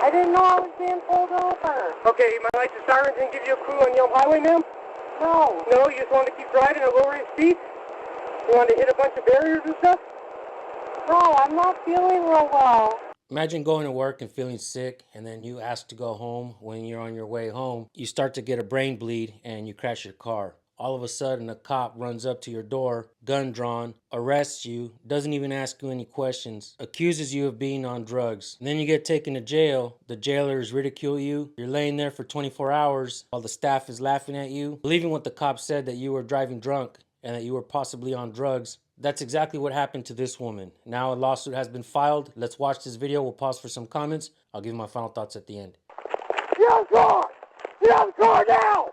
I didn't know I was being pulled over. Okay, my lights and sirens didn't give you a clue on Yelm Highway, ma'am? No. No, you just wanted to keep driving at lower speed? You wanted to hit a bunch of barriers and stuff? No, I'm not feeling real well. Imagine going to work and feeling sick, and then you ask to go home. When you're on your way home, you start to get a brain bleed and you crash your car. All of a sudden, a cop runs up to your door, gun drawn, arrests you, doesn't even ask you any questions, accuses you of being on drugs. And then you get taken to jail. The jailers ridicule you. You're laying there for 24 hours while the staff is laughing at you, believing what the cop said, that you were driving drunk and that you were possibly on drugs. That's exactly what happened to this woman. Now a lawsuit has been filed. Let's watch this video. We'll pause for some comments. I'll give my final thoughts at the end. Get out of the car! Get out of the car now!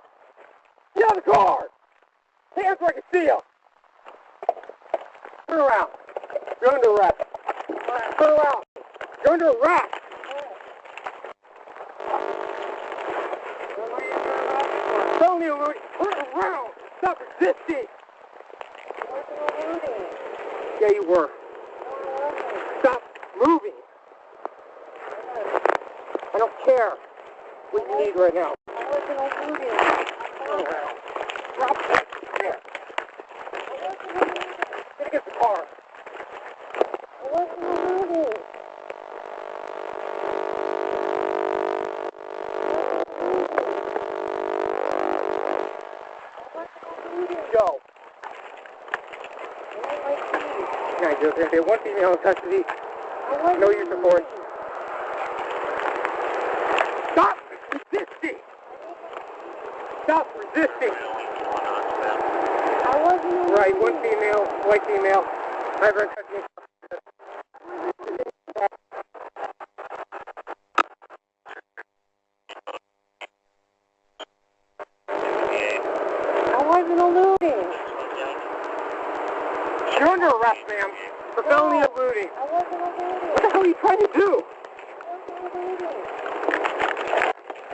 Get out of the car! Hands where I can see you! Turn around. You're under arrest. Turn around. You're under arrest! I'm telling you, Louie, turn around! Stop resisting! Yeah, you were. Stop moving. I don't care what you need right now. I wasn't moving. Drop it. There. Get against the car. I wasn't moving. Go. Yeah, I just have one female in custody. No use of force. Stop resisting! Stop resisting! I wasn't Right, one female, white female. I have her in custody. I wasn't eluding. You're under arrest, ma'am, for felony eluding. I wasn't eluding. What the hell are you trying to do?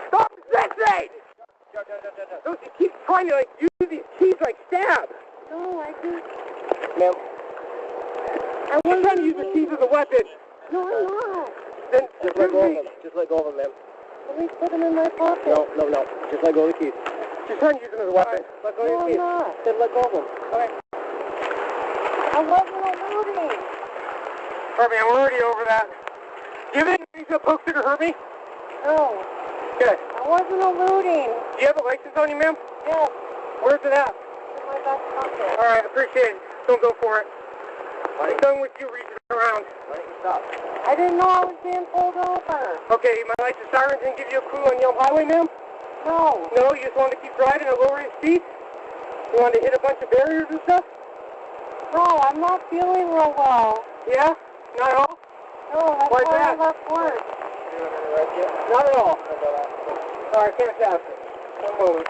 Stop resisting! Don't you keep trying to, use these keys like stab. No, I didn't. Ma'am, you're trying to use the keys as a weapon. No, I'm not. Then just let go of them. Just let go of them, ma'am. Let me put them in my pocket. No. Just let go of the keys. She's trying to use them as a weapon. Let go of the keys. No, I'm not. Then let go of them. Okay. I wasn't eluding. All right, man, we're already over that. Do you have anything to poke stick or hurt me? No. Good. I wasn't eluding. Do you have a license on you, ma'am? Yes. Where's it at? In my back pocket. All right, appreciate it. Don't go for it. I'm done with you reaching around. Why don't you stop? I didn't know I was being pulled over. Okay, my lights and sirens didn't give you a clue on Yelm Highway, ma'am? No. No, you just wanted to keep driving at lower speed? You wanted to hit a bunch of barriers and stuff? No, I'm not feeling real well. Yeah? Not at all? No, that's Why why I that? left work. Not at all. All right, fantastic. One moment.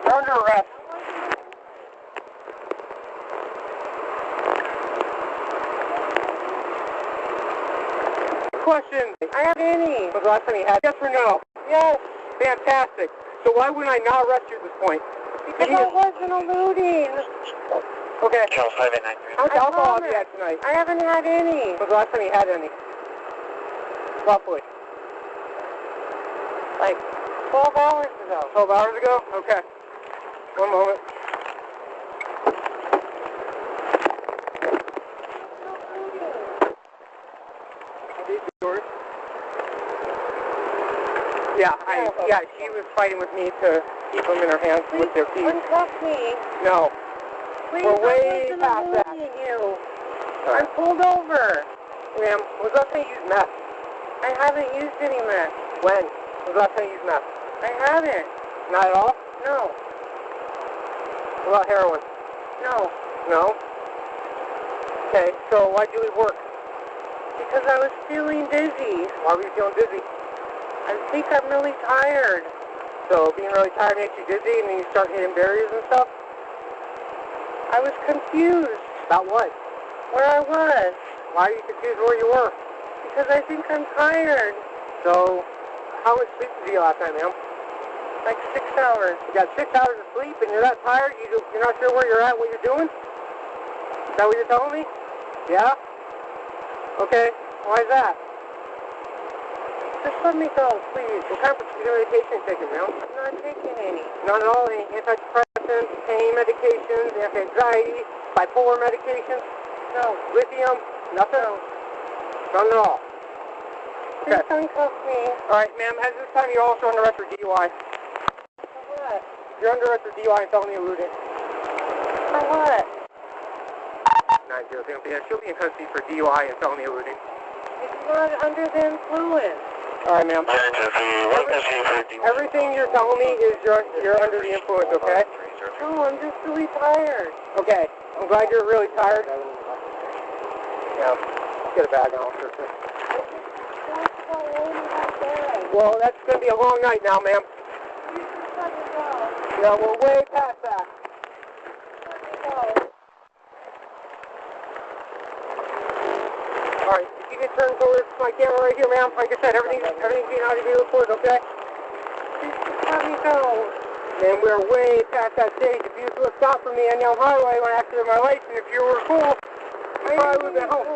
You're under arrest. Question. I have any. Was the last time you had? Yes or no? Yes. Fantastic. So why wouldn't I not arrest you at this point? Because I wasn't eluding. Okay. Charles 5893. How much alcohol have you had tonight? I haven't had any. When was the last time you had any? Roughly. Like 12 hours ago. 12 hours ago? Okay. One moment. These are yours? Yeah, she was fighting with me to keep them in her hands Please with their keys. uncuff me. No. Please, We're way I wasn't past that. eluding you. I'm pulled over. Ma'am, was the last time you used meth? I haven't used any meth. When? Was the last time you used meth? I haven't. Not at all? No. What about heroin? No. No? Okay, so why'd you leave work? Because I was feeling dizzy. Why were you feeling dizzy? I think I'm really tired. So being really tired makes you dizzy and then you start hitting barriers and stuff? I was confused About what? where I was. Why are you confused where you were? Because I think I'm tired. So, how much sleep did you get last night, ma'am? Like 6 hours. You got 6 hours of sleep and you're that tired, you're not sure where you're at, what you're doing? Is that what you're telling me? Yeah? Okay. Why is that? Just let me go, please. What kind of medication are you taking, ma'am? I'm not taking any. Not at all. Any antidepressants, pain medications, anti-anxiety, bipolar medications, No. lithium, nothing? No. None at all. Please uncuff me. All right, ma'am. At this time, you're also under arrest for DUI. For what? You're under arrest for DUI and felony eluding. For what? 9-0. Yeah, she'll be in custody for DUI and felony eluding. It's not under the influence. All right, ma'am. Everything you're telling me is you're under the influence, okay? No, I'm just really tired. Okay. I'm glad you're really tired. Yeah. Get a bag on, Thurston. That's about all you have there. Well, that's going to be a long night now, ma'am. You just let me go. Yeah, we're way past that. Let me go. All right, if you can turn towards my camera right here, ma'am. Like I said, everything's being audio recorded, okay? Just let me go. Man, we're way past that stage. If you would have stopped for me on Yelm Highway when I activated my lights, and if you were cool, you probably would have been home.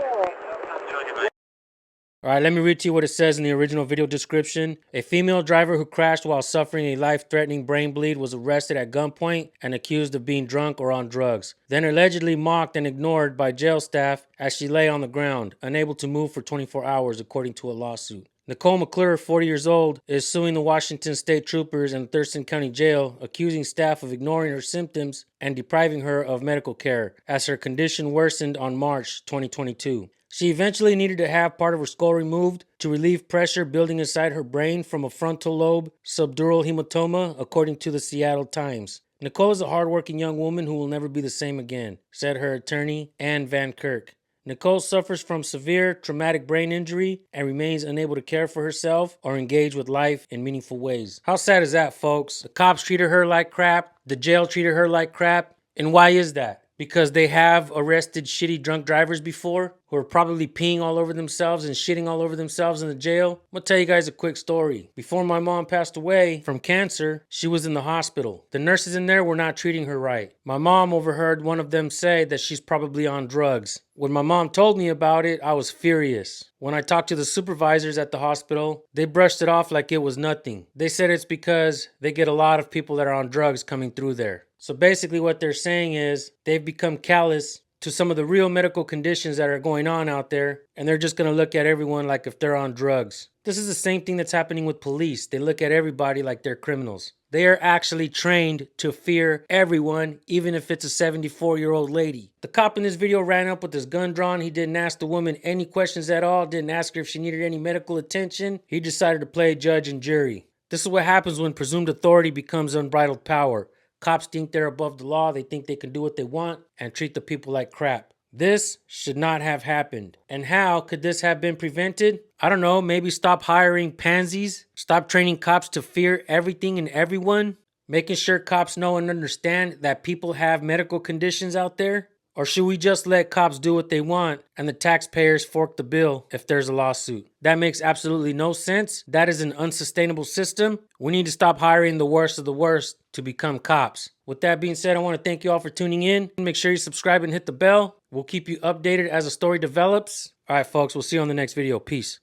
All right, let me read to you what it says in the original video description. A female driver who crashed while suffering a life-threatening brain bleed was arrested at gunpoint and accused of being drunk or on drugs. Then allegedly mocked and ignored by jail staff as she lay on the ground, unable to move for 24 hours, according to a lawsuit. Nicole McClure, 40 years old, is suing the Washington State Troopers and Thurston County Jail, accusing staff of ignoring her symptoms and depriving her of medical care as her condition worsened on March 2022. She eventually needed to have part of her skull removed to relieve pressure building inside her brain from a frontal-lobe subdural hematoma, according to the Seattle Times. Nicole is a hardworking young woman who will never be the same again, said her attorney, Ann Vankirk. Nicole suffers from severe traumatic brain injury and remains unable to care for herself or engage with life in meaningful ways. How sad is that, folks? The cops treated her like crap, the jail treated her like crap, and why is that? Because they have arrested shitty drunk drivers before who are probably peeing all over themselves and shitting all over themselves in the jail. I'm gonna tell you guys a quick story. Before my mom passed away from cancer, she was in the hospital. The nurses in there were not treating her right. My mom overheard one of them say that she's probably on drugs. When my mom told me about it, I was furious. When I talked to the supervisors at the hospital, they brushed it off like it was nothing. They said it's because they get a lot of people that are on drugs coming through there. So basically what they're saying is they've become callous to some of the real medical conditions that are going on out there, and they're just going to look at everyone like if they're on drugs. This is the same thing that's happening with police. They look at everybody like they're criminals. They are actually trained to fear everyone, even if it's a 74-year-old lady. The cop in this video ran up with his gun drawn. He didn't ask the woman any questions at all, didn't ask her if she needed any medical attention. He decided to play judge and jury. This is what happens when presumed authority becomes unbridled power. Cops think they're above the law, they think they can do what they want, and treat the people like crap. This should not have happened. And how could this have been prevented? I don't know, maybe stop hiring pansies, stop training cops to fear everything and everyone, making sure cops know and understand that people have medical conditions out there? Or should we just let cops do what they want and the taxpayers fork the bill if there's a lawsuit? That makes absolutely no sense. That is an unsustainable system. We need to stop hiring the worst of the worst to become cops. With that being said, I want to thank you all for tuning in. Make sure you subscribe and hit the bell. We'll keep you updated as a story develops. All right, folks, we'll see you on the next video. Peace.